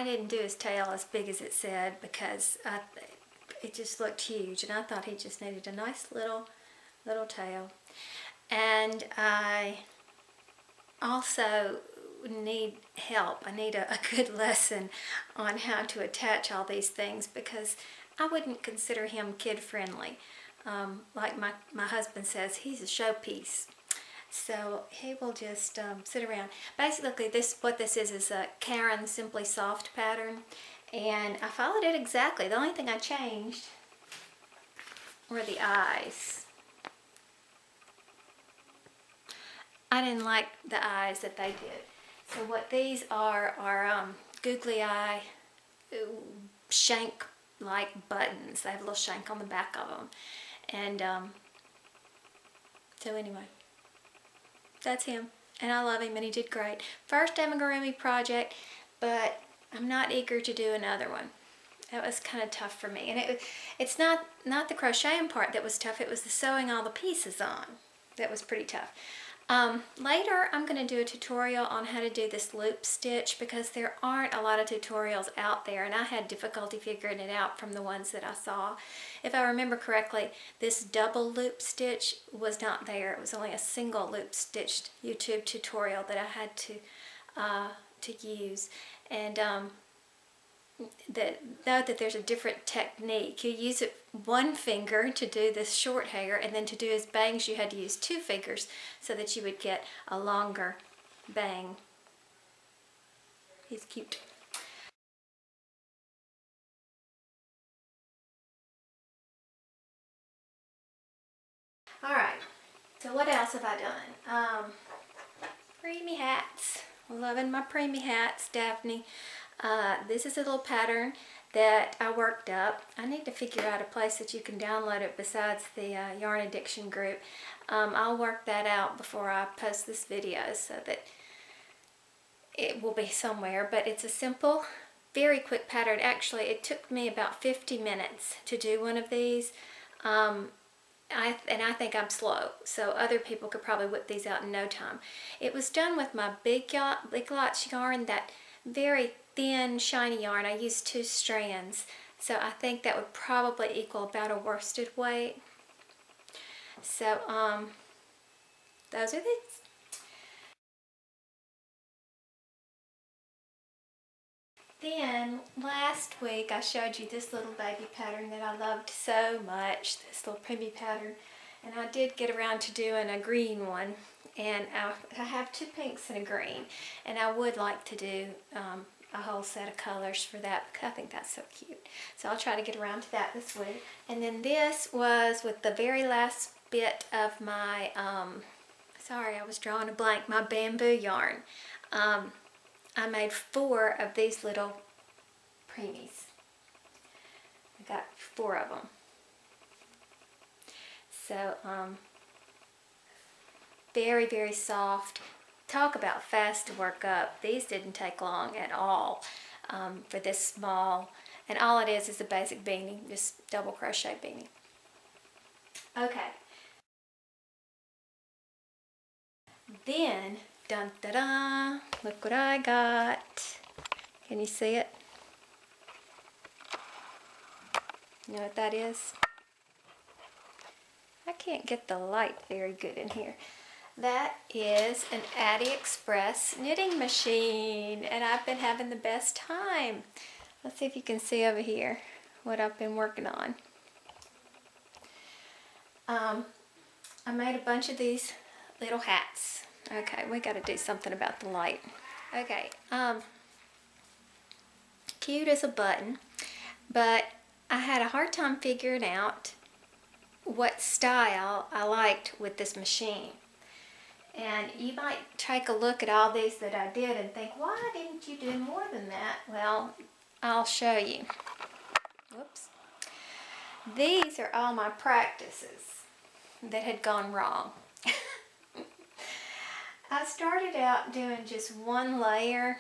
I didn't do his tail as big as it said because it just looked huge, and I thought he just needed a nice little tail. And I also need help. I need a good lesson on how to attach all these things, because I wouldn't consider him kid-friendly. Like my husband says, he's a showpiece. So he will just sit around. Basically, what this is a Karen Simply Soft pattern, and I followed it exactly. The only thing I changed were the eyes. I didn't like the eyes that they did. So what these are googly eye shank-like buttons. They have a little shank on the back of them. And so anyway, that's him. And I love him, and he did great. First amigurumi project, but I'm not eager to do another one. That was kind of tough for me. And it's not the crocheting part that was tough. It was the sewing all the pieces on that was pretty tough. Later, I'm going to do a tutorial on how to do this loop stitch, because there aren't a lot of tutorials out there, and I had difficulty figuring it out from the ones that I saw. If I remember correctly, this double loop stitch was not there. It was only a single loop stitched YouTube tutorial that I had to use. And note that there's a different technique. You use it one finger to do this short hair, and then to do his bangs you had to use two fingers so that you would get a longer bang. He's cute. Alright, so what else have I done? Preemie Hats. Loving my Preemie Hats, Daphne. This is a little pattern that I worked up. I need to figure out a place that you can download it besides the Yarn Addiction group. I'll work that out before I post this video so that it will be somewhere. But it's a simple, very quick pattern. Actually, it took me about 50 minutes to do one of these. And I think I'm slow, so other people could probably whip these out in no time. It was done with my Big Lots yarn, that very thin, shiny yarn. I used 2 strands, so I think that would probably equal about a worsted weight. So, those are these. Then, last week I showed you this little baby pattern that I loved so much, this little Preemie pattern. And I did get around to doing a green one. And I have 2 pinks and a green. And I would like to do a whole set of colors for that, because I think that's so cute. So I'll try to get around to that this week. And then this was with the very last bit of my, sorry, I was drawing a blank, my bamboo yarn. I made 4 of these little preemies. I got 4 of them. So, very, very soft. Talk about fast to work up. These didn't take long at all for this small. And all it is a basic beanie, just double crochet beanie. Okay. Then, dun da da, look what I got. Can you see it? You know what that is? I can't get the light very good in here. That is an Addi Express knitting machine, and I've been having the best time. Let's see if you can see over here what I've been working on. I made a bunch of these little hats. Okay, we got to do something about the light. Okay, cute as a button, but I had a hard time figuring out what style I liked with this machine. And you might take a look at all these that I did and think, why didn't you do more than that? Well, I'll show you. Whoops. These are all my practices that had gone wrong. I started out doing just 1 layer.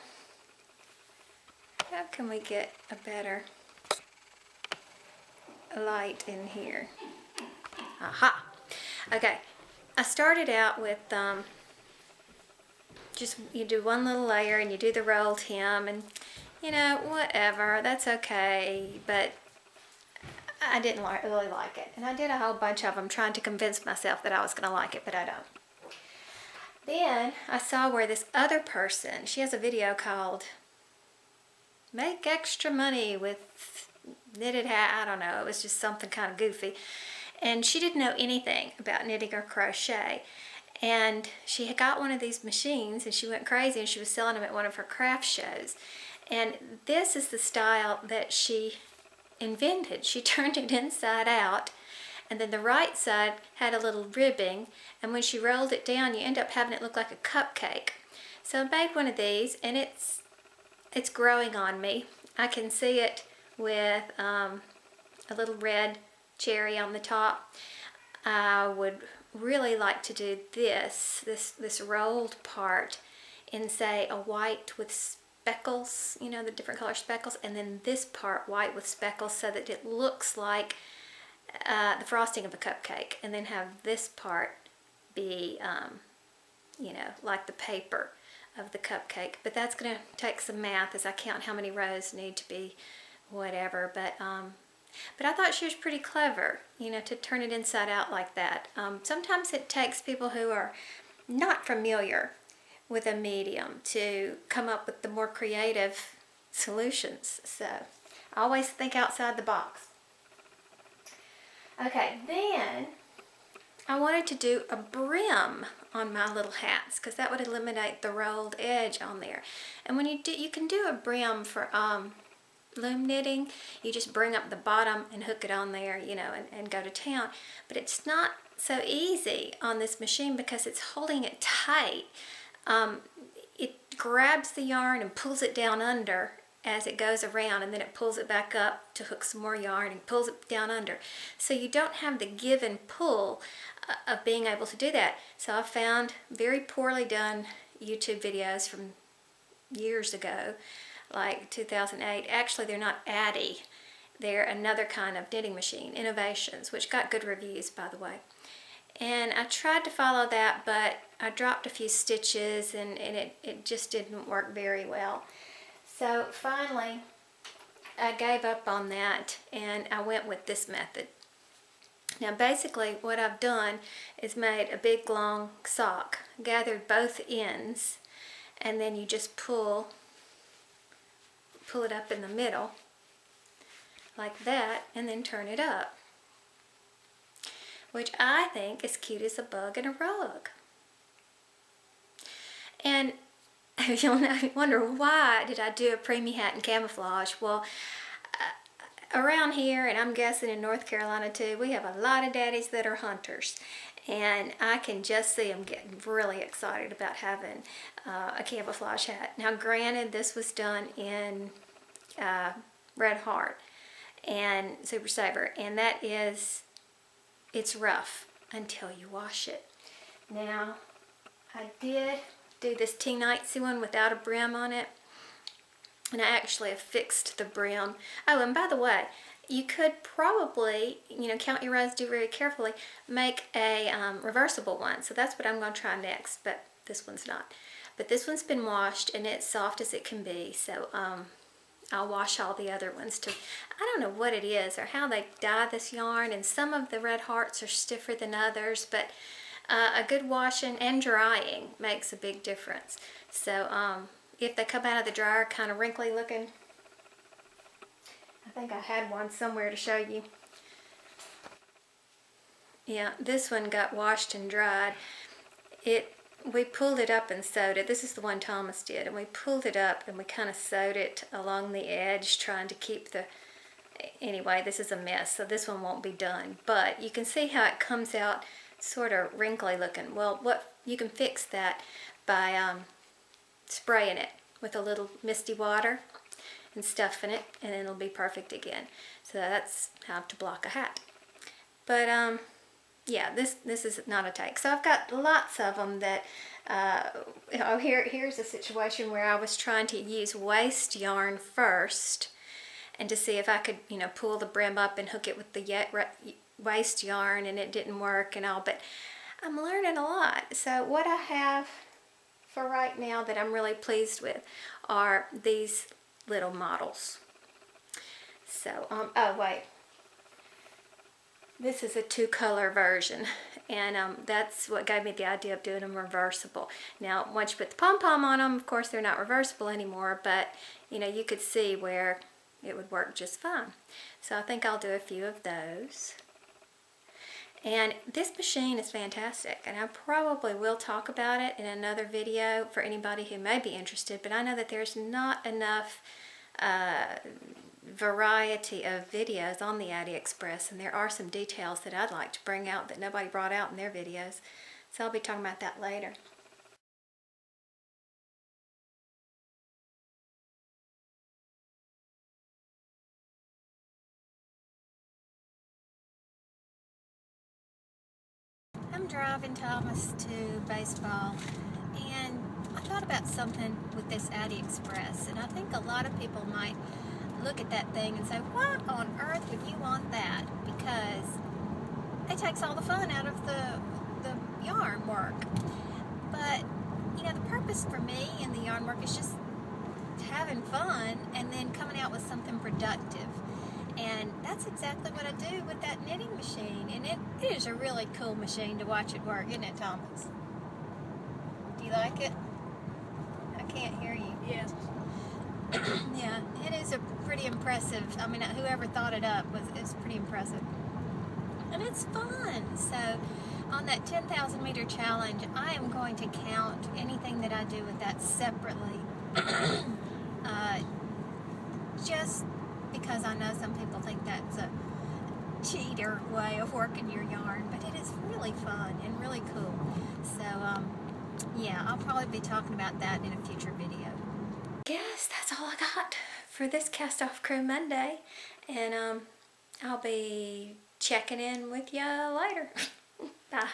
How can we get a better light in here? Aha! Okay, I started out with just, you do 1 little layer and you do the rolled hem, and you know, whatever, that's okay, but I didn't really like it. And I did a whole bunch of them trying to convince myself that I was going to like it, but I don't. Then I saw where this other person, she has a video called Make Extra Money with Knitted Hat. I don't know, it was just something kind of goofy. And she didn't know anything about knitting or crochet. And she had got one of these machines and she went crazy and she was selling them at one of her craft shows. And this is the style that she invented. She turned it inside out, and then the right side had a little ribbing, and when she rolled it down you end up having it look like a cupcake. So I made one of these, and it's growing on me. I can see it with a little red cherry on the top. I would really like to do this rolled part in, say, a white with speckles, you know, the different color speckles, and then this part white with speckles so that it looks like the frosting of a cupcake, and then have this part be, you know, like the paper of the cupcake. But that's going to take some math as I count how many rows need to be whatever, but I thought she was pretty clever, you know, to turn it inside out like that. Sometimes it takes people who are not familiar with a medium to come up with the more creative solutions. So I always think outside the box. Okay, then I wanted to do a brim on my little hats because that would eliminate the rolled edge on there. And when you do, you can do a brim for loom knitting. You just bring up the bottom and hook it on there, you know, and go to town. But it's not so easy on this machine because it's holding it tight. It grabs the yarn and pulls it down under as it goes around, and then it pulls it back up to hook some more yarn and pulls it down under. So you don't have the give and pull of being able to do that. So I found very poorly done YouTube videos from years ago, like 2008. Actually, they're not Addi. They're another kind of knitting machine, Innovations, which got good reviews, by the way. And I tried to follow that, but I dropped a few stitches and it just didn't work very well. So finally, I gave up on that and I went with this method. Now basically what I've done is made a big long sock, gathered both ends, and then you just pull it up in the middle like that, and then turn it up, which I think is cute as a bug in a rug. And you'll wonder, why did I do a preemie hat in camouflage? Well, around here, and I'm guessing in North Carolina too, we have a lot of daddies that are hunters. And I can just see them getting really excited about having a camouflage hat. Now granted, this was done in Red Heart and Super Saver, and it's rough until you wash it. Now, I did do this Tea Nightsy one without a brim on it, and I actually have fixed the brim. Oh, and by the way, you could probably, you know, count your rows, do very carefully, make a reversible one. So that's what I'm going to try next, but this one's not. But this one's been washed and it's soft as it can be, so I'll wash all the other ones too. I don't know what it is or how they dye this yarn, and some of the Red Hearts are stiffer than others, but a good washing and drying makes a big difference. So if they come out of the dryer kind of wrinkly looking, I think I had one somewhere to show you. Yeah, this one got washed and dried. We pulled it up and sewed it. This is the one Thomas did, and we pulled it up and we kind of sewed it along the edge, trying to keep the, anyway, this is a mess, so this one won't be done. But you can see how it comes out sort of wrinkly looking. Well, you can fix that by spraying it with a little misty water and stuffing it, and then it'll be perfect again. So that's how to block a hat. But yeah, this is not a take. So I've got lots of them that, here's a situation where I was trying to use waste yarn first, and to see if I could, you know, pull the brim up and hook it with the waste yarn, and it didn't work and all, but I'm learning a lot. So what I have for right now that I'm really pleased with are these little models. So, oh wait, this is a 2-color version, and that's what gave me the idea of doing them reversible. Now, once you put the pom-pom on them, of course, they're not reversible anymore, but you know, you could see where it would work just fine. So I think I'll do a few of those. And this machine is fantastic, and I probably will talk about it in another video for anybody who may be interested, but I know that there's not enough variety of videos on the Addi Express, and there are some details that I'd like to bring out that nobody brought out in their videos. So I'll be talking about that later. I'm driving Thomas to baseball, and I thought about something with this Addi Express, and I think a lot of people might look at that thing and say, what on earth would you want that? Because it takes all the fun out of the yarn work. But, you know, the purpose for me in the yarn work is just having fun and then coming out with something productive. And that's exactly what I do with that knitting machine. And it is a really cool machine to watch it work, isn't it, Thomas? Do you like it? I can't hear you. Yes. Yeah, it is a pretty impressive. I mean, whoever thought it up it's pretty impressive, and it's fun. So, on that 10,000 meter challenge, I am going to count anything that I do with that separately, just because I know some people think that's a cheater way of working your yarn, but it is really fun and really cool. So, yeah, I'll probably be talking about that in a future video. Guess that's all I got for this Cast Off Crew Monday, and I'll be checking in with you later. Bye.